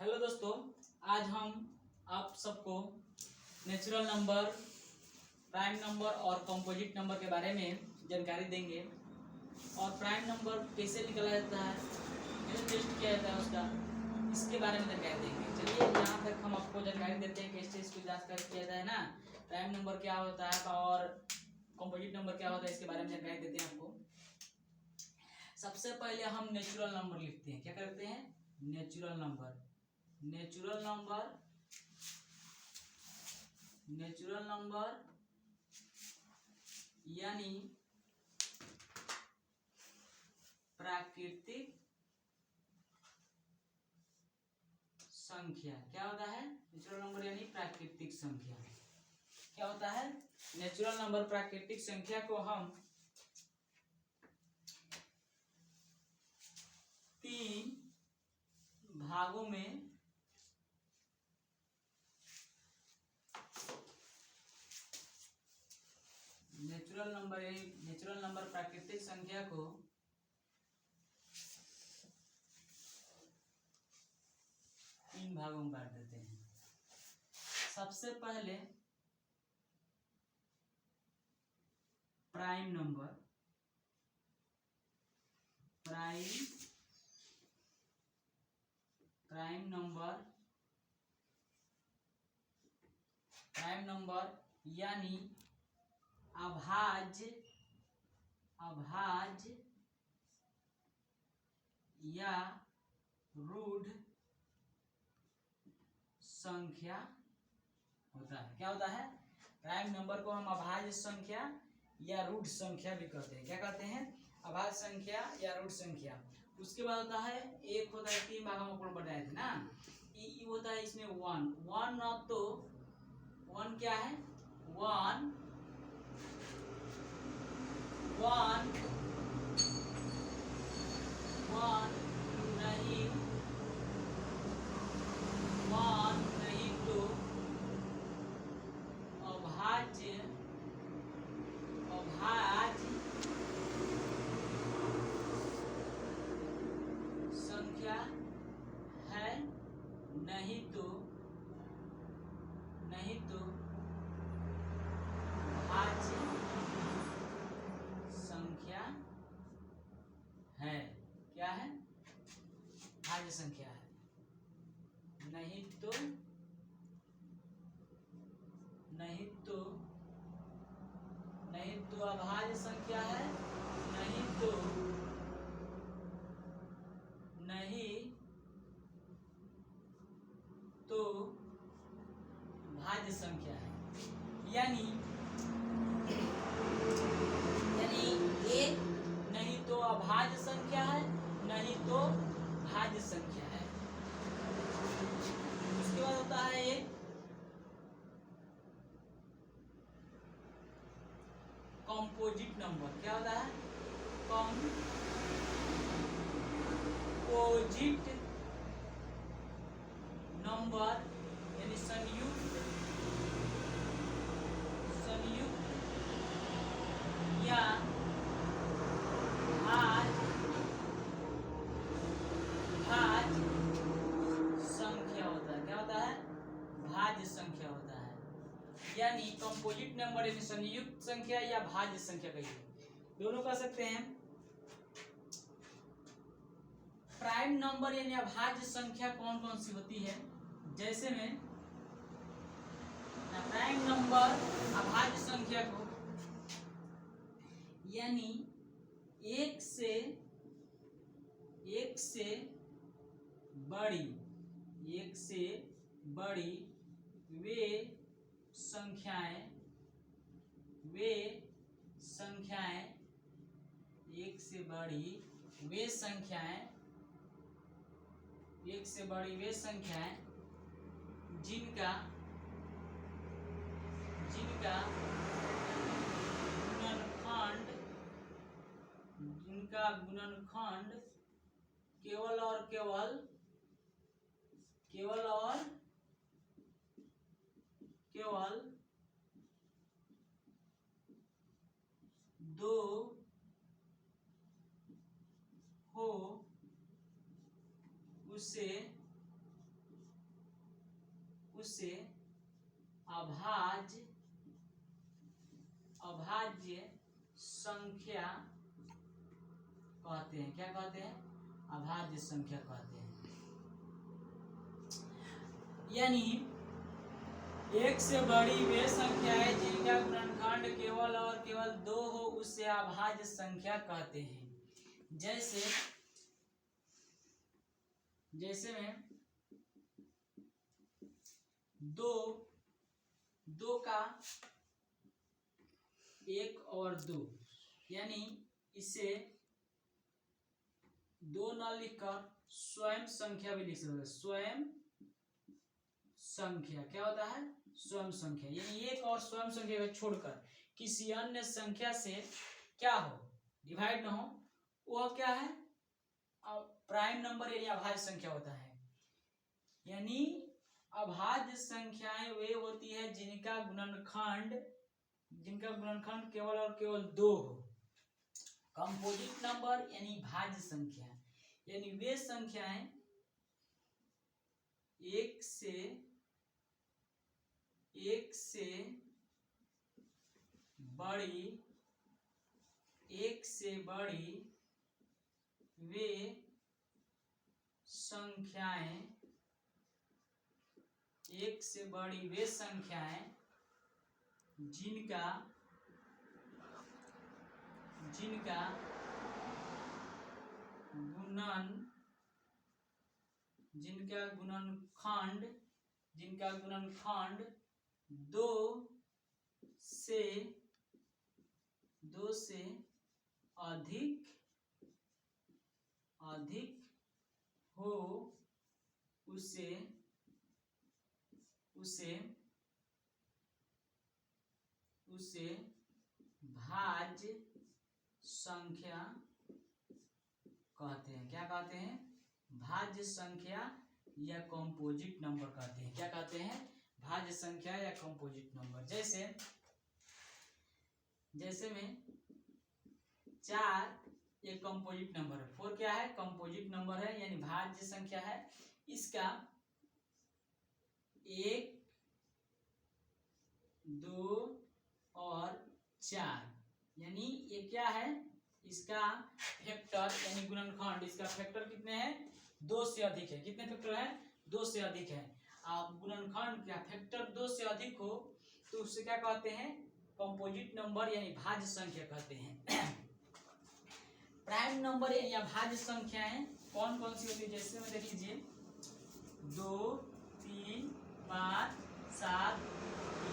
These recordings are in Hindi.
हेलो दोस्तों, आज हम आप सबको नेचुरल नंबर, प्राइम नंबर और कंपोजिट नंबर के बारे में जानकारी देंगे और प्राइम नंबर कैसे निकाला जाता है, कैसे टेस्ट किया जाता है उसका, इसके बारे में जानकारी देंगे। चलिए यहाँ तक हम आपको जानकारी देते हैं कैसे इसको जांच किया जाता है ना, प्राइम नंबर क्या होता है और कंपोजिट नंबर क्या होता है, इसके बारे में जानकारी देते हैं आपको। सबसे पहले हम नेचुरल नंबर लिखते हैं। क्या करते हैं? Natural number. Natural number, natural number यानी प्राकृतिक संख्या। क्या होता है? नेचुरल नंबर यानी प्राकृतिक संख्या। क्या होता है? नेचुरल नंबर प्राकृतिक संख्या को हम 3 भागों में नेचुरल नंबर प्राकृतिक संख्या को 3 भागों में बांट देते हैं। सबसे पहले प्राइम नंबर। प्राइम नंबर यानी अभाज्य या रूढ़ संख्या होता है। क्या होता है? प्राइम नंबर को हम अभाज्य संख्या या रूढ़ संख्या भी कहते हैं। क्या कहते हैं? अभाज्य संख्या या रूढ़ संख्या। उसके बाद होता है, एक होता है 3 भागों में बताए थे ना, ये होता है इसमें 1 तो 1 क्या है? 1 नहीं तो अभाज्य संख्या है, नहीं तो भाज्य संख्या है। क्या है? भाज्य संख्या है, नहीं तो अभाज्य संख्या है, नहीं तो भाज्य संख्या है। यानी एक नहीं तो अभाज्य संख्या है, नहीं तो भाज्य संख्या है। उसके बाद होता है एक कंपोजिट नंबर। क्या होता है? कंपोजिट नंबर यानी संयुक्त या भाज्य संख्या होता है। क्या होता है? भाज्य संख्या होता है। यानी कंपोजिट नंबर यानी संयुक्त संख्या या भाज्य संख्या कहिए, दोनों कह सकते हैं। प्राइम नंबर यानी अभाज्य संख्या कौन कौन सी होती है? जैसे में प्राइम नंबर अभाज्य संख्या को यानी एक से बड़ी वे संख्याएं जिनका गुणनखंड केवल और केवल 2 हो, उसे उसे अभाज्य संख्या कहते हैं। क्या कहते हैं? अभाज्य संख्या कहते हैं। यानी एक से बड़ी वे संख्याएं जिनका गुणनखंड केवल और केवल 2 हो उसे अभाज्य संख्या कहते हैं। जैसे में 2 का 1 और 2, यानी इसे 2 न लिखकर स्वयं संख्या भी लिख सकते हैं। स्वयं संख्या क्या होता है? स्वयं संख्या। यानी एक और स्वयं संख्या को छोड़कर किसी अन्य संख्या से क्या हो, डिवाइड ना हो, वह क्या है? प्राइम नंबर यानी अभाज्य संख्या होता है। यानी अभाज्य संख्याएं वे होती है जिनका गुणनखंड केवल और केवल 2 हो। कंपोजिट नंबर यानी भाज्य संख्या, यानी वे संख्याएं एक से बड़ी वे संख्याएं जिनका गुणनखंड 2 से अधिक हो उसे भाज्य संख्या कहते हैं। क्या कहते हैं? भाज्य संख्या या कंपोजिट नंबर कहते हैं। क्या कहते हैं? भाज्य संख्या या कंपोजिट नंबर। जैसे में 4 एक कंपोजिट नंबर है। 4 क्या है? कंपोजिट नंबर है, यानी भाज्य संख्या है। इसका 1, 2 और 4, यानी ये क्या है? इसका फैक्टर यानी गुणनखंड, इसका फैक्टर कितने हैं? 2 से अधिक है। कितने फैक्टर है? 2 से अधिक है। आप गुणनखंड का फैक्टर 2 से अधिक हो तो उससे क्या कहते हैं? कंपोजिट नंबर यानी भाज्य संख्या कहते हैं। प्राइम नंबर यानी अभाज्य संख्याएं कौन कौन सी होती है? जैसे में देख लीजिए 2, 3, 5, 7,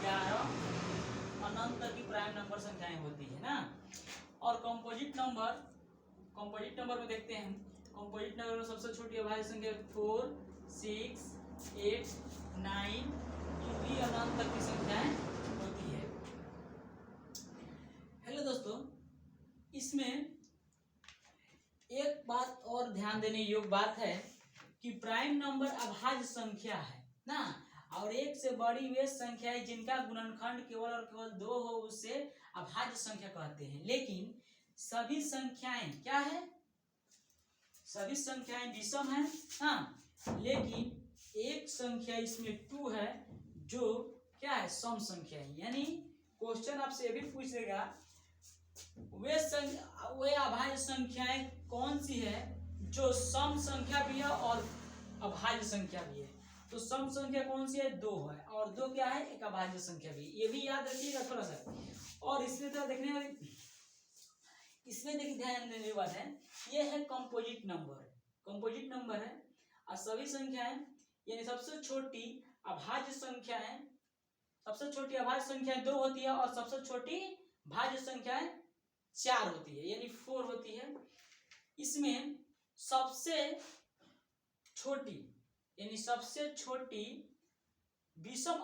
11 अनंत तक की प्राइम नंबर संख्याएं होती है ना। और कंपोजिट नंबर में देखते हैं, कंपोजिट नंबर में सबसे छोटी अभाज्य संख्या 4, 6, 8, 9 भी अनंत तक की संख्याएं होती है। हेलो दोस्तों, इसमें एक बात और ध्यान देने योग्य बात है कि प्राइम नंबर अभाज्य संख्या है ना, और एक से बड़ी वे संख्याएं जिनका गुणनखंड केवल और केवल 2 हो उसे अभाज्य संख्या कहते हैं। लेकिन सभी संख्याएं क्या है? सभी संख्याएं विषम है हाँ, लेकिन एक संख्या इसमें 2 है जो क्या है? सम संख्या है। यानी क्वेश्चन आपसे ये भी पूछेगा वे अभाज्य संख्याएं कौन सी है जो सम संख्या भी है और अभाज्य संख्या भी है। तो सम संख्या कौन सी है? 2 है, और 2 क्या है? एक अभाज्य संख्या भी। ये भी याद रखिएगा थोड़ा सा। और इसमें तो देखने वाली, इसमें देखिए ध्यान देने की बात है, ये है कंपोजिट नंबर है। और सभी संख्याएं यानी सबसे छोटी अभाज्य संख्याएं 2 होती है और सबसे छोटी भाज्य संख्याएं 4 होती है, यानी 4 होती है। इसमें सबसे छोटी विषम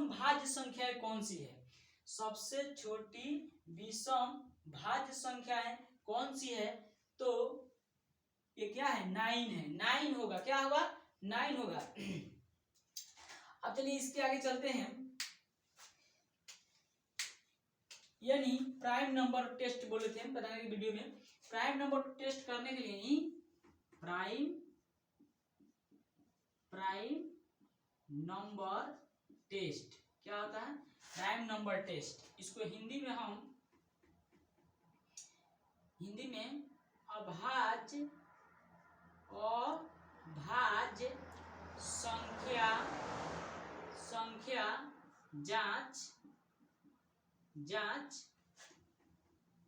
भाज्य संख्या कौन सी है? सबसे छोटी विषम भाज्य संख्याएं कौन सी है? तो ये क्या है? 9 है। 9 होगा। क्या होगा? 9 होगा। अब चलिए इसके आगे चलते हैं। यानी प्राइम नंबर टेस्ट बोले थे बताने की वीडियो में। प्राइम नंबर टेस्ट करने के लिए प्राइम नंबर टेस्ट। क्या होता है? Prime number test. इसको हिंदी में अभाज्य संख्या जांच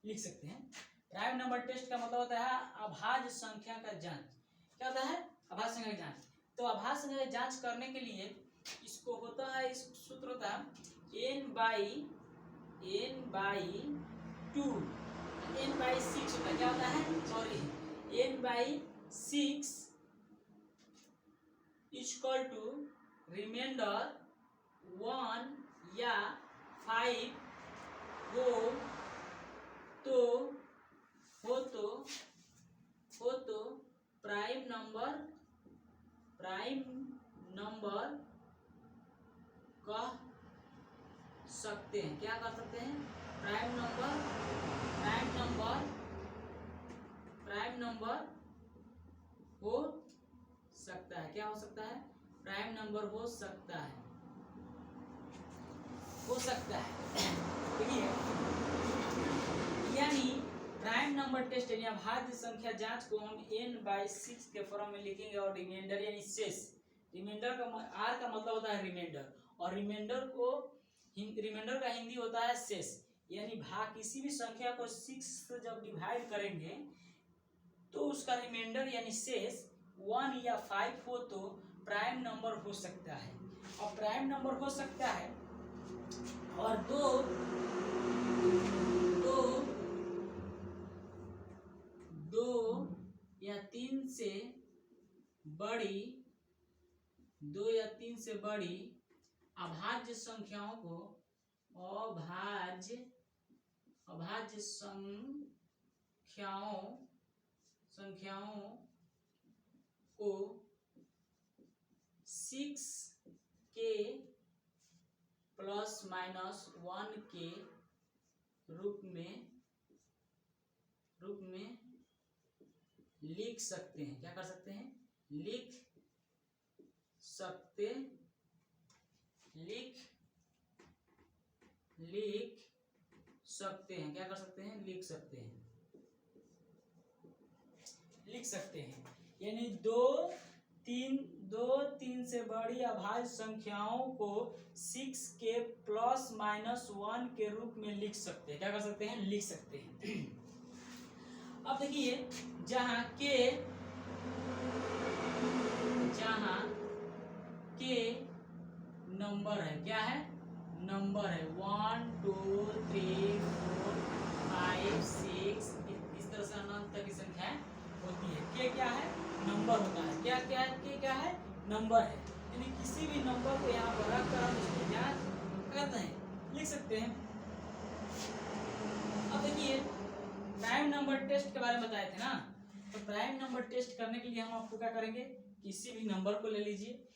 लिख सकते हैं। प्राइम नंबर टेस्ट का मतलब होता है अभाज्य संख्या का जांच। क्या होता है? अभाज्य संख्या की जांच। तो अभाज्य संख्या की जांच करने के लिए इसको होता है, इस सूत्र होता है n/6 होता है। क्या होता है? Sorry, n/6 equal to reminder 1 या 5 हो तो प्राइम नंबर कह सकते हैं। क्या कर सकते हैं? प्राइम नंबर हो सकता है। क्या हो सकता है? प्राइम नंबर हो सकता है। देखिए, यानी प्राइम नंबर टेस्ट यानी अभाज्य संख्या जांच को हम n/6 के फॉर्म में लिखेंगे और रिमाइंडर यानी शेष, रिमाइंडर का r का मतलब होता है रिमाइंडर, और रिमाइंडर का हिंदी होता है शेष। यानी भाग किसी भी संख्या को 6 से जब डिवाइड करेंगे तो उसका रिमाइंडर यानी शेष 1 या 5 हो तो प्राइम नंबर हो सकता है। और प्राइम नंबर हो सकता है और दो या तीन से बड़ी अभाज्य संख्याओं को संख्याओं को 6 के ±1 के रूप में लिख सकते हैं। क्या कर सकते हैं? लिख सकते हैं। क्या कर सकते हैं? लिख सकते हैं। यानी दो तीन से बड़ी अभाज्य संख्याओं को 6 के ±1 के रूप में लिख सकते हैं। क्या कर सकते हैं? लिख सकते हैं। अब देखिए, जहां के नंबर है, क्या है? नंबर है 1 2 3 4 5 6, इस तरह से अनंत तक की संख्या होती है। के क्या है? नंबर होता है। क्या है? नंबर है। यानी किसी भी नंबर को यहाँ पर रखकर हम उसकी जांच करते हैं, लिख सकते हैं। अब देखिए, प्राइम नंबर टेस्ट के बारे में बताए थे ना, तो प्राइम नंबर टेस्ट करने के लिए हम आपको क्या करेंगे? किसी भी नंबर को ले लीजिए।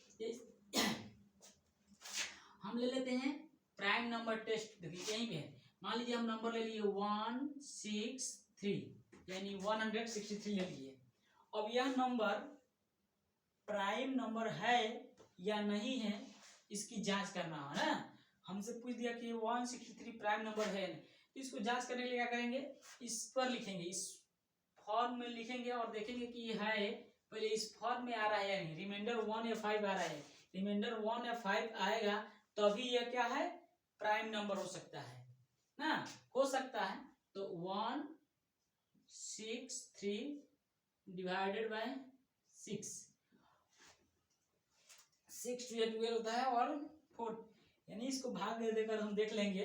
हम ले लेते हैं प्राइम नंबर टेस्ट। देखिए यहीं पे है। मान लीजिए हम नंबर ले लिए 163, यानी 163 ले लिए। अब यह नंबर प्राइम नंबर है या नहीं है, इसकी जांच करना है ना। हमसे पूछ दिया कि 163 प्राइम नंबर है, तो इसको जांच करने के लिए क्या करेंगे? इस पर लिखेंगे, इस फॉर्म में लिखेंगे और देखेंगे कि है पहले इस फॉर्म में आ रहा है या नहीं। रिमाइंडर 1 या 5 आ रहा है, रिमाइंडर 1 या 5 आएगा तभी यह क्या है? प्राइम नंबर हो सकता है ना। हो सकता है तो 163 डिवाइडेड बाय 6 12 होता है और 4, यानी इसको भाग दे देकर हम देख लेंगे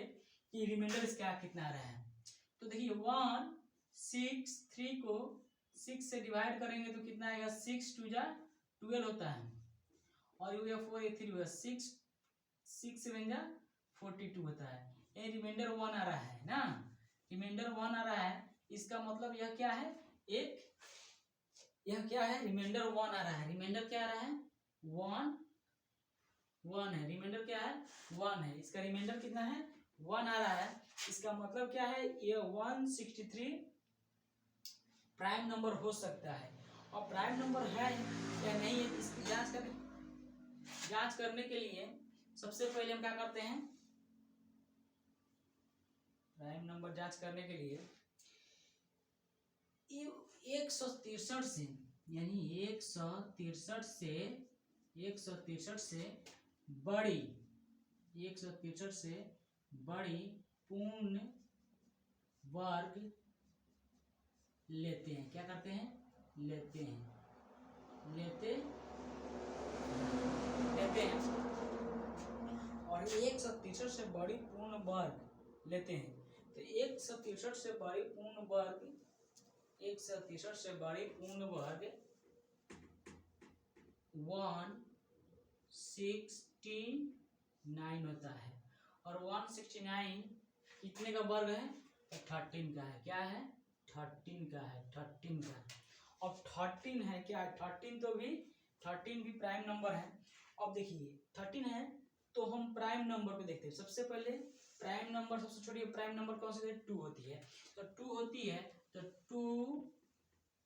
कि रिमाइंडर इसका कितना आ रहा है। तो देखिए 163 को 6 से डिवाइड करेंगे तो कितना आएगा? 6 2 जा 12 होता है, और ये 4 3 हुआ 6 7 जा 42 होता है। ये रिमाइंडर 1 आ रहा है ना, रिमाइंडर 1 आ रहा है। इसका मतलब यह क्या है? यह क्या है? रिमाइंडर 1 आ रहा है। रिमाइंडर क्या आ रहा है? 1 है। रिमाइंडर क्या है? 1 है। इसका रिमाइंडर कितना है? 1 आ रहा है। इसका मतलब क्या है? ये 163 प्राइम नंबर हो सकता है। और प्राइम नंबर है या नहीं है इसकी जांच जांच करने के लिए सबसे पहले हम क्या करते हैं, प्राइम नंबर जांच करने के लिए 163 से, यानी 163 से बड़ी, 163 से बड़ी पूर्ण वर्ग लेते हैं। क्या करते हैं? लेते हैं। और 163 से बड़ी पूर्ण वर्ग लेते हैं। तो 163 से बड़ी पूर्ण वर्ग, 163 से बड़ी पूर्ण वर्ग 169 होता है। और 169 कितने का वर्ग है? 13 का है। क्या है? 13 का है, 13 का। अब 13 है क्या? 13 भी प्राइम नंबर है। अब देखिए 13 है तो हम प्राइम नंबर पे देखते हैं। सबसे पहले प्राइम नंबर, सबसे छोटी प्राइम नंबर कौन सी है? 2 होती है। तो 2 होती है तो 2,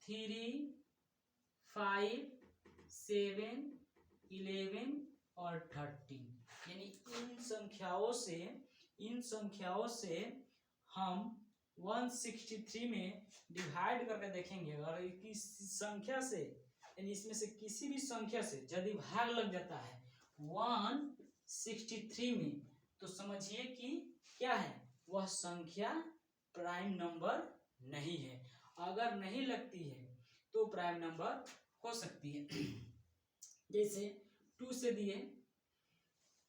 3, 5, 7, 11 और 13, यानी इन संख्याओं से हम 163 में डिवाइड करके देखेंगे। अगर किस संख्या से, यानी इसमें से किसी भी संख्या से यदि भाग लग जाता है 163 में, तो समझिए कि क्या है? वह संख्या प्राइम नंबर नहीं है। अगर नहीं लगती है तो प्राइम नंबर हो सकती है। जैसे 2 से दिए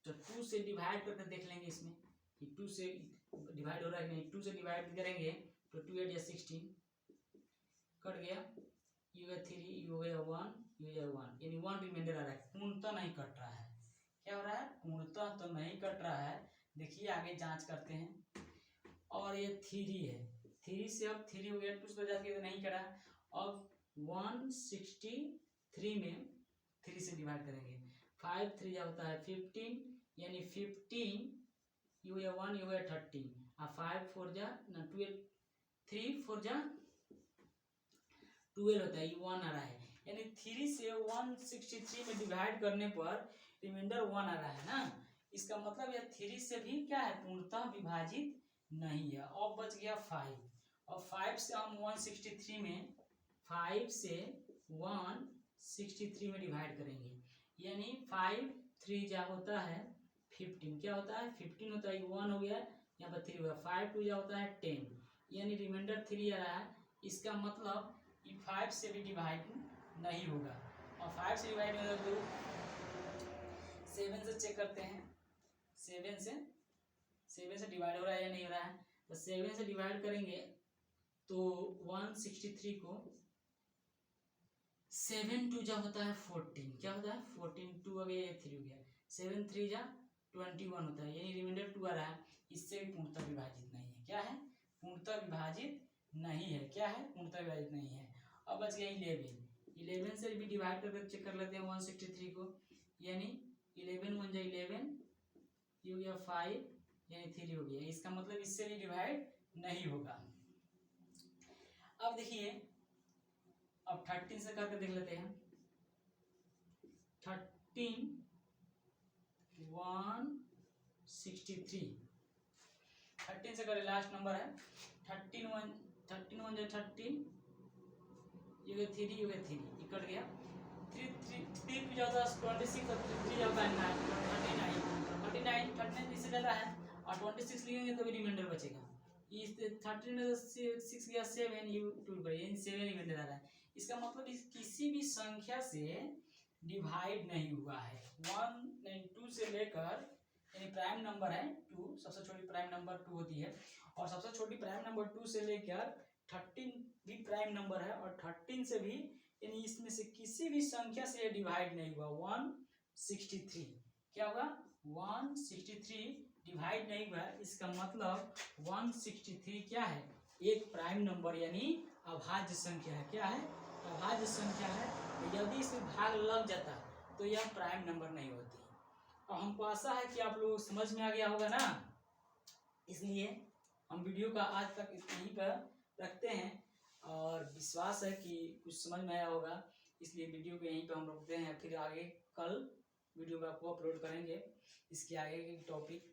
तो 2 से डिवाइड करके देख लेंगे इसमें कि 2 से डिवाइड हो रहा है नहीं। 2 से डिवाइड करेंगे तो 2 8 या 16 कट गया, ये हो गया 3, ये हो गया 1, ये हो गया 1, यानी 1 रिमाइंडर आ रहा है। पूर्णतः नहीं कट रहा है। क्या हो रहा है? पूर्णतः तो नहीं कट रहा है। देखिए आगे जांच करते हैं। और ये 3 है, 3 से अब 3 हो गया, 2 से जाके नहीं करा। अब 163 में 3 से डिवाइड करेंगे। 5 3 होता है 15, यानी 15, ये हो गया 1, ये हो गया 13, और 5 4 जा ना 12, 3 4 जा 12 होता है, ये 1 आ रहा है। यानी 3 से 163 में डिवाइड करने पर रिमाइंडर 1 आ रहा है ना। इसका मतलब यह 3 से भी क्या है? पूर्णतः विभाजित नहीं है। अब बच गया 5, और 5 से हम 163 में 5 से 163 में डिवाइड करेंगे, यानी 5 3 जा होता है 15। क्या होता है? 15 होता है। 1 हो गया, यहाँ पर 3 हो गया। 5 2 जा होता है 10, यानी रिमाइंडर 3 आ रहा है। इसका मतलब ये 5 से भी डिवाइड नहीं होगा। और 5 से डिवाइड होगा तो 7 से चेक करते हैं। 7 से डिवाइड हो रहा है या नहीं हो रहा है? तो 7 से डिवाइड करेंगे तो 163 को 7 2 जा होता है 14। क्या होता है? 14, 2 हो गया, 3 हो गया। 7 3 जा 21 होता है, यानी रिमाइंडर 2 आ रहा है। इससे भी पूर्णतः विभाजित नहीं है। क्या है? पूर्णतः विभाजित नहीं है। क्या है? पूर्णतः विभाजित नहीं है। अब बच गया 11 से भी डिवाइड करके चेक कर लेते हैं 163 को, यानी 11 1 जा 11, ये हो गया 5, यानी 3 हो गया। इसका मतलब इससे भी डिवाइड नहीं होगा। अब देखिए, अब 13 से करके देख लेते हैं। 13 163, 13 से करें, लास्ट नंबर है। 13 1 जा 13, ये गया 3, ये गया 3, ये कट गया। 3 भी जाता है 26, और 3 जाता है 39 इससे ज़्यादा है, और 26 लिखेंगे तो भी रिमाइंडर बचेगा। इस 13 में 6 गया 7, ये 2 पर, यानी 7 रिमाइंडर आ रहा है। इसका मतलब इस किसी भी संख्या से डिवाइड नहीं हुआ है। 2 से लेकर, यानी प्राइम नंबर है 2, सबसे छोटी प्राइम नंबर 2 होती है, और सबसे छोटी प्राइम नंबर 2 से लेकर 13 भी प्राइम नंबर है, और 13 से भी, यानी इसमें से किसी भी संख्या से डिवाइड नहीं हुआ। 163 क्या होगा? 163 डिवाइड नहीं हुआ। इसका मतलब 163 क्या है? एक प्राइम नंबर, यानी अभाज्य संख्या है। क्या है? अभाज्य संख्या है। तो यदि इसमें भाग लग जाता तो यह प्राइम नंबर नहीं होती। और हमको आशा है कि आप लोग समझ में आ गया होगा ना। इसलिए हम वीडियो का आज तक यहीं पर रखते हैं, और विश्वास है कि कुछ समझ में आया होगा। इसलिए वीडियो को यहीं पर हम रखते हैं। फिर आगे कल वीडियो में आपको अपलोड करेंगे इसके आगे की टॉपिक।